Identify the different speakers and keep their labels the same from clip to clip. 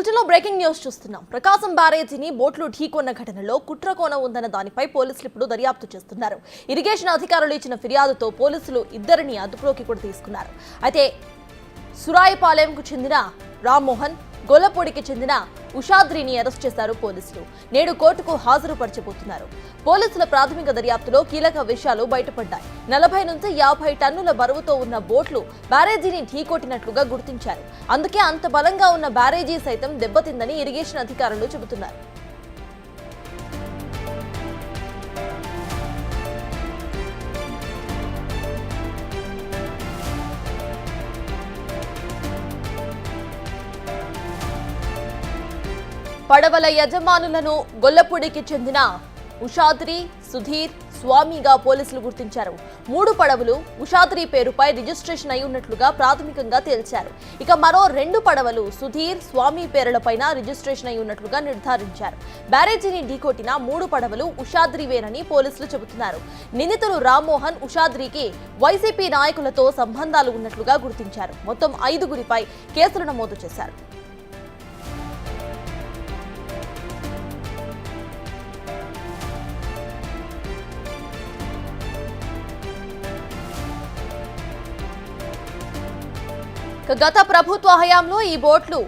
Speaker 1: బులెటిన్లో breaking news చూస్తున్నాం. ప్రకాశం బ్యారేజీని బోట్లు ఢీకొన్న ఘటనలో కుట్రకోణ ఉందన్న దానిపై పోలీసులు ఇప్పుడు దర్యాప్తు చేస్తున్నారు. ఇరిగేషన్ అధికారులు ఇచ్చిన ఫిర్యాదుతో పోలీసులు ఇద్దరిని అదుపులోకి కూడా తీసుకున్నారు. అయితే సురాయిపాలెంకు చెందిన రామ్మోహన్, గొల్లపూడికి చెందిన ఉషాద్రిని అరెస్ట్ చేశారు పోలీసులు. నేడు కోర్టుకు హాజరుపరచబోతున్నారు. పోలీసుల ప్రాథమిక దర్యాప్తులో కీలక విషయాలు బయటపడ్డాయి. 40 నుంచి 50 టన్నుల బరువుతో ఉన్న బోట్లు బ్యారేజీని ఢీకొట్టినట్లుగా గుర్తించారు. అందుకే అంత బలంగా ఉన్న బ్యారేజీ సైతం దెబ్బతిందని ఇరిగేషన్ అధికారులు చెబుతున్నారు. పడవల యజమానులను గొల్లపూడికి చెందిన ఉషాద్రి, సుధీర్, స్వామిగా పోలీసులు గుర్తించారు. 3 పడవలు ఉషాద్రి పేరుపై రిజిస్ట్రేషన్ అయి ఉన్నట్లుగా ప్రాథమికంగా తేల్చారు. ఇక మరో 2 పడవలు సుధీర్, స్వామి పేర్లపైన రిజిస్ట్రేషన్ అయి ఉన్నట్లుగా నిర్ధారించారు. బ్యారేజీని ఢీకొట్టిన 3 పడవలు ఉషాద్రివేనని పోలీసులు చెబుతున్నారు. నిందితులు రామ్మోహన్, ఉషాద్రికి వైసీపీ నాయకులతో సంబంధాలు ఉన్నట్లుగా గుర్తించారు. మొత్తం 5గురిపై కేసులు నమోదు చేశారు. గత ప్రభుత్వ హయాంలో ఈ బోట్లు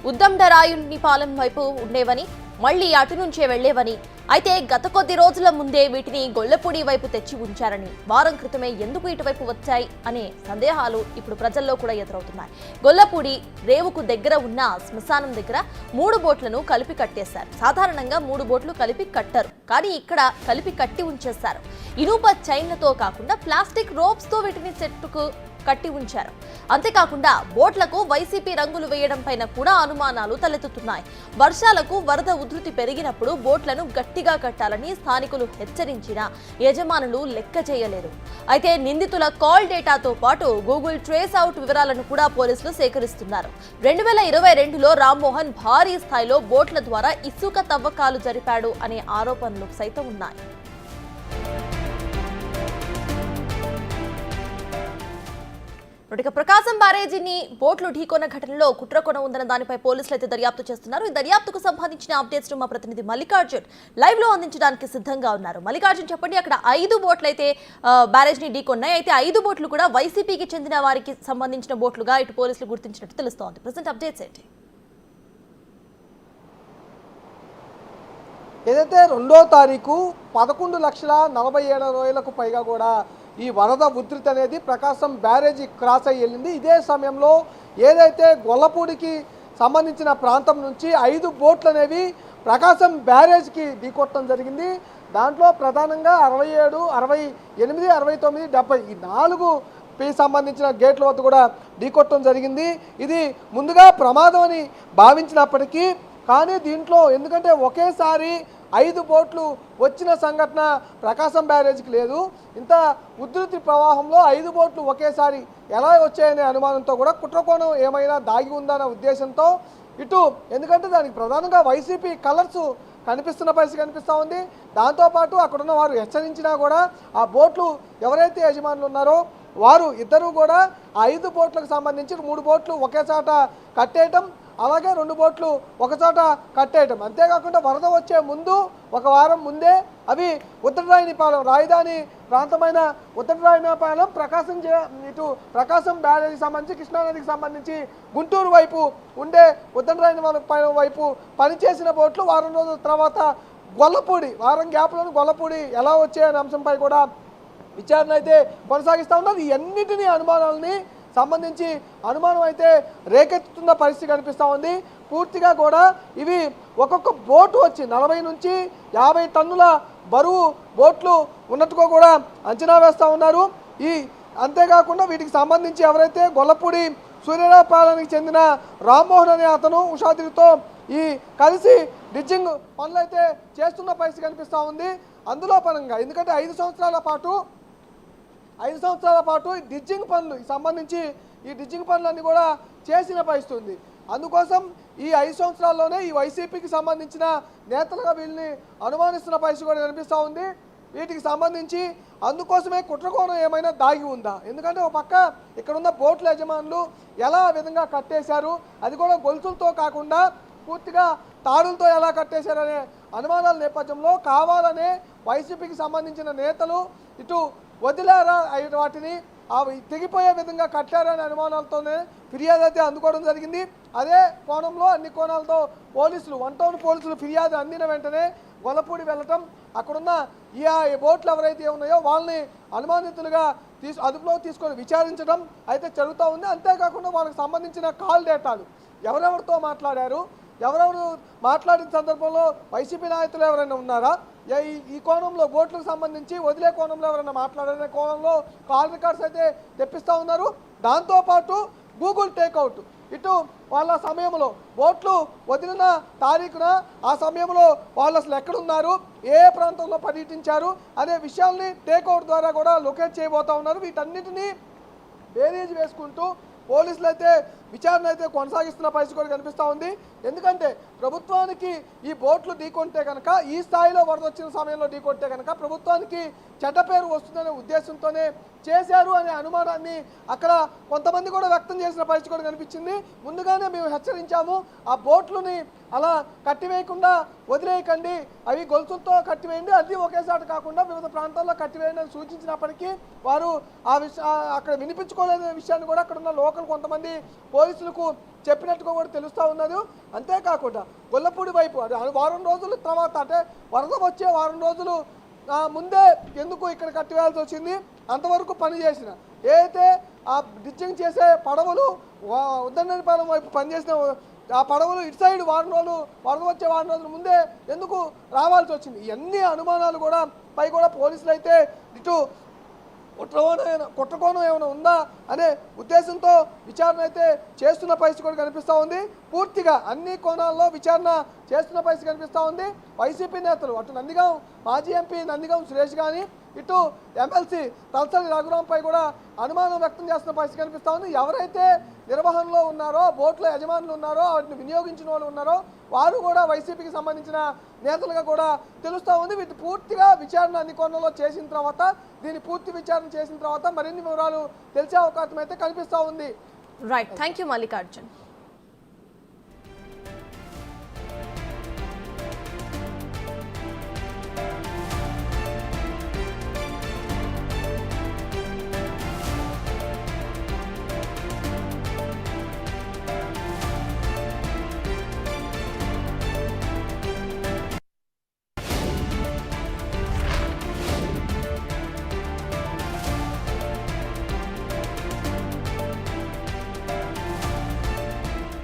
Speaker 1: ఉద్దండరాయునిపాలెం వైపు ఉండేవని, మళ్లీ అటు నుంచే వెళ్లేవని, అయితే గత కొద్ది రోజుల ముందే వీటిని గొల్లపూడి వైపు తెచ్చి ఉంచారని, వారం క్రితమే ఎందుకు ఇటువైపు వచ్చాయి అనే సందేహాలు ఇప్పుడు ప్రజల్లో కూడా ఎదురవుతున్నాయి. గొల్లపూడి రేవుకు దగ్గర ఉన్న శ్మశానం దగ్గర 3 బోట్లను కలిపి కట్టేశారు. సాధారణంగా 3 బోట్లు కలిపి కట్టరు, కానీ ఇక్కడ కలిపి కట్టి ఉంచేశారు. ఇనుప చైన్లతో కాకుండా ప్లాస్టిక్ రోప్స్ తో వీటిని చెట్టుకు కట్టి ఉంచారు. అంతేకాకుండా బోట్లకు వైసీపీ రంగులు వేయడం పైన కూడా అనుమానాలు తలెత్తుతున్నాయి. వర్షాలకు వరద ఉధృతి పెరిగినప్పుడు బోట్లను గట్టిగా కట్టాలని స్థానికులు హెచ్చరించినా యజమానులు లెక్క చేయలేరు. అయితే నిందితుల కాల్ డేటాతో పాటు గూగుల్ ట్రేస్ అవుట్ వివరాలను కూడా పోలీసులు సేకరిస్తున్నారు. 2022లో రామ్మోహన్ భారీ స్థాయిలో బోట్ల ద్వారా ఇసుక తవ్వకాలు జరిపాడు అనే ఆరోపణలు సైతం ఉన్నాయి. ప్రకాశం బ్యారేజీని బోట్లు ఢీకొన్న ఘటనలో కుట్రకోణ ఉందన్న దానిపై పోలీసులు అయితే దర్యాప్తు చేస్తున్నారు. ఈ దర్యాప్తుకు సంబంధించిన అప్డేట్స్ మా ప్రతినిధి మల్లికార్జున్ లైవ్ లో అందించడానికి సిద్ధంగా ఉన్నారు. మల్లికార్జున్, చెప్పండి, అక్కడ 5 బోట్లు అయితే బ్యారేజీని ఢీకొన్నాయి. అయితే 5 బోట్లు కూడా వైసీపీకి చెందిన వారికి సంబంధించిన బోట్లుగా ఇటు పోలీసులు గుర్తించినట్టు తెలుస్తోంది. ప్రెసెంట్ అప్డేట్స్ ఏంటి?
Speaker 2: ఏదైతే 2వ తారీఖు 11,47,000 పైగా కూడా ఈ వరద ఉధృతి అనేది ప్రకాశం బ్యారేజీ క్రాస్ అయ్యి వెళ్ళింది. ఇదే సమయంలో ఏదైతే గొల్లపూడికి సంబంధించిన ప్రాంతం నుంచి 5 బోట్లు అనేవి ప్రకాశం బ్యారేజ్కి ఢీకొట్టడం జరిగింది. దాంట్లో ప్రధానంగా 67, 68, 69, 70 ఈ 4 సంబంధించిన గేట్ల వద్ద కూడా ఢీకొట్టడం జరిగింది. ఇది ముందుగా ప్రమాదం అని భావించినప్పటికీ కానీ దీంట్లో ఎందుకంటే ఒకేసారి 5 బోట్లు వచ్చిన సంఘటన ప్రకాశం బ్యారేజ్కి లేదు. ఇంత ఉధృతి ప్రవాహంలో 5 బోట్లు ఒకేసారి ఎలా వచ్చాయనే అనుమానంతో కూడా కుట్రకోణం ఏమైనా దాగి ఉందన్న ఉద్దేశంతో ఇటు ఎందుకంటే దానికి ప్రధానంగా వైసీపీ కలర్స్ కనిపిస్తున్న పరిస్థితి కనిపిస్తూ ఉంది. దాంతోపాటు అక్కడున్న వారు హెచ్చరించినా కూడా ఆ బోట్లు ఎవరైతే యజమానులు ఉన్నారో వారు ఇద్దరు కూడా 5 బోట్లకు సంబంధించి 3 బోట్లు ఒకేసాట కట్టేయటం, అలాగే 2 బోట్లు ఒకచోట కట్టేయటం. అంతేకాకుండా వరద వచ్చే ముందు 1 వారం ముందే అవి ఉత్తరరాయనిపాలెం రాజధాని ప్రాంతమైన ఉత్తరరాయనిపాలెం ఇటు ప్రకాశం బ్యారేజీకి సంబంధించి కృష్ణానదికి సంబంధించి గుంటూరు వైపు ఉండే ఉత్తరరాయనిపాలెం వైపు పనిచేసిన బోట్లు వారం రోజుల తర్వాత గొల్లపూడి వారం గ్యాప్లోని గొల్లపూడి ఎలా వచ్చాయనే అంశంపై కూడా విచారణ అయితే కొనసాగిస్తూ ఉన్నారు. ఈ అన్నిటినీ అనుమానాలని సంబంధించి అనుమానం అయితే రేకెత్తుతున్న పరిస్థితి కనిపిస్తూ ఉంది. పూర్తిగా కూడా ఇవి ఒక్కొక్క బోటు వచ్చి 40 నుంచి 50 టన్నుల బరువు బోట్లు ఉన్నట్టుగా కూడా అంచనా వేస్తూ ఉన్నారు. అంతేకాకుండా వీటికి సంబంధించి ఎవరైతే గొల్లపూడి సూర్యరావుపాలెంకి చెందిన రామ్మోహన్ అనే అతను ఉషాద్రితో కలిసి డ్రిడ్జింగ్ పనులు అయితే చేస్తున్న పరిస్థితి కనిపిస్తూ ఉంది. అందులో పరంగా ఎందుకంటే 5 సంవత్సరాల పాటు ఈ డ్రిడ్జింగ్ పనులు సంబంధించి ఈ డ్రిడ్జింగ్ పనులన్నీ కూడా చేసిన పరిస్థితి ఉంది. అందుకోసం ఈ 5 సంవత్సరాల్లోనే ఈ వైసీపీకి సంబంధించిన నేతలుగా వీళ్ళని అనుమానిస్తున్న పరిస్థితి కూడా కనిపిస్తూ ఉంది. వీటికి సంబంధించి అందుకోసమే కుట్రకోణం ఏమైనా దాగి ఉందా? ఎందుకంటే ఒక పక్క ఇక్కడున్న బోట్ల యజమానులు ఎలా విధంగా కట్టేశారు, అది కూడా గొలుసులతో కాకుండా పూర్తిగా తాడులతో ఎలా కట్టేశారనే అనుమానాల నేపథ్యంలో కావాలనే వైసీపీకి సంబంధించిన నేతలు ఇటు వదిలారా వాటిని తెగిపోయే విధంగా కట్టారనే అనుమానాలతోనే ఫిర్యాదు అయితే అందుకోవడం జరిగింది. అదే కోణంలో అన్ని కోణాలతో పోలీసులు 1 టౌన్ పోలీసులు ఫిర్యాదు అందిన వెంటనే గొల్లపూడి వెళ్ళటం, అక్కడున్న ఈ బోట్లు ఎవరైతే ఉన్నాయో వాళ్ళని అనుమానితులుగా అదుపులో తీసుకొని విచారించడం అయితే జరుగుతూ ఉంది. అంతేకాకుండా వాళ్ళకి సంబంధించిన కాల్ డేటాలు ఎవరెవరితో మాట్లాడారు, ఎవరెవరు మాట్లాడిన సందర్భంలో వైసీపీ నాయకులు ఎవరైనా ఉన్నారా, ఈ కోణంలో బోట్లకు సంబంధించి వదిలే కోణంలో ఎవరైనా మాట్లాడారనే కోణంలో కాల్ రికార్డ్స్ అయితే తెప్పిస్తూ ఉన్నారు. దాంతోపాటు గూగుల్ టేక్అవుట్ ఇటు వాళ్ళ సమయంలో బోట్లు వదిలిన తారీఖున ఆ సమయంలో వాళ్ళు అసలు ఎక్కడున్నారు, ఏ ప్రాంతంలో పర్యటించారు అనే విషయాల్ని టేక్అవుట్ ద్వారా కూడా లొకేట్ చేయబోతూ ఉన్నారు. వీటన్నిటినీ బేరీజ్ వేసుకుంటూ పోలీసులు అయితే విచారణ అయితే కొనసాగిస్తున్న పరిస్థితి కూడా కనిపిస్తూ ఉంది. ఎందుకంటే ప్రభుత్వానికి ఈ బోట్లు ఢీకొంటే కనుక, ఈ స్థాయిలో వరద వచ్చిన సమయంలో ఢీకొంటే కనుక ప్రభుత్వానికి చెడ్డ పేరు వస్తుందనే ఉద్దేశంతోనే చేశారు అనే అనుమానాన్ని అక్కడ కొంతమంది కూడా వ్యక్తం చేసిన పరిస్థితి కూడా కనిపించింది. ముందుగానే మేము హెచ్చరించాము, ఆ బోట్లని అలా కట్టివేయకుండా వదిలేయకండి, అవి గొలుసులతో కట్టివేయండి, అది ఒకేసారి కాకుండా వివిధ ప్రాంతాల్లో కట్టివేయండి అని సూచించినప్పటికీ వారు అక్కడ వినిపించుకోలేని విషయాన్ని కూడా అక్కడ ఉన్న లోకల్ కొంతమంది పోలీసులకు చెప్పినట్టుగా కూడా తెలుస్తూ ఉన్నది. అంతేకాకుండా గొల్లపూడి వైపు వారం రోజుల తర్వాత, అంటే వరద వచ్చే వారం రోజులు ముందే ఎందుకు ఇక్కడ కట్టివేయాల్సి వచ్చింది, అంతవరకు పని చేసిన ఏదైతే ఆ డిచ్చింగ్ చేసే పడవలు ఉద్దన్నపాలెం వైపు పనిచేసిన ఆ పడవలు ఇటు సైడ్ వారం రోజులు వరద వచ్చే వారం రోజుల ముందే ఎందుకు రావాల్సి వచ్చింది, ఇవన్నీ అనుమానాలు కూడా పై కూడా పోలీసులు అయితే ఇటు కుట్రకోణం ఏమైనా ఉందా అనే ఉద్దేశంతో విచారణ అయితే చేస్తున్న పరిస్థితి కూడా కనిపిస్తూ ఉంది. పూర్తిగా అన్ని కోణాల్లో విచారణ చేస్తున్న పరిస్థితి కనిపిస్తూ ఉంది. వైసీపీ నేతలు అటు నందిగాం మాజీ ఎంపీ నందిగాం సురేష్ కానీ ఇటు ఎమ్మెల్సీ తలసాని రఘురాంపై కూడా అనుమానం వ్యక్తం చేస్తున్న పరిస్థితి కనిపిస్తూ ఉంది. ఎవరైతే నిర్వహణలో ఉన్నారో, బోట్ల యజమానులు ఉన్నారో, వాటిని వినియోగించిన వాళ్ళు ఉన్నారో వారు కూడా వైసీపీకి సంబంధించిన నేతలుగా కూడా తెలుస్తూ ఉంది. వీటి పూర్తిగా విచారణ అన్ని కోణంలో చేసిన తర్వాత, దీన్ని పూర్తి విచారణ చేసిన తర్వాత మరిన్ని వివరాలు తెలిసే అవకాశం అయితే కనిపిస్తూ ఉంది.
Speaker 1: Right, thank you Mallikarjun.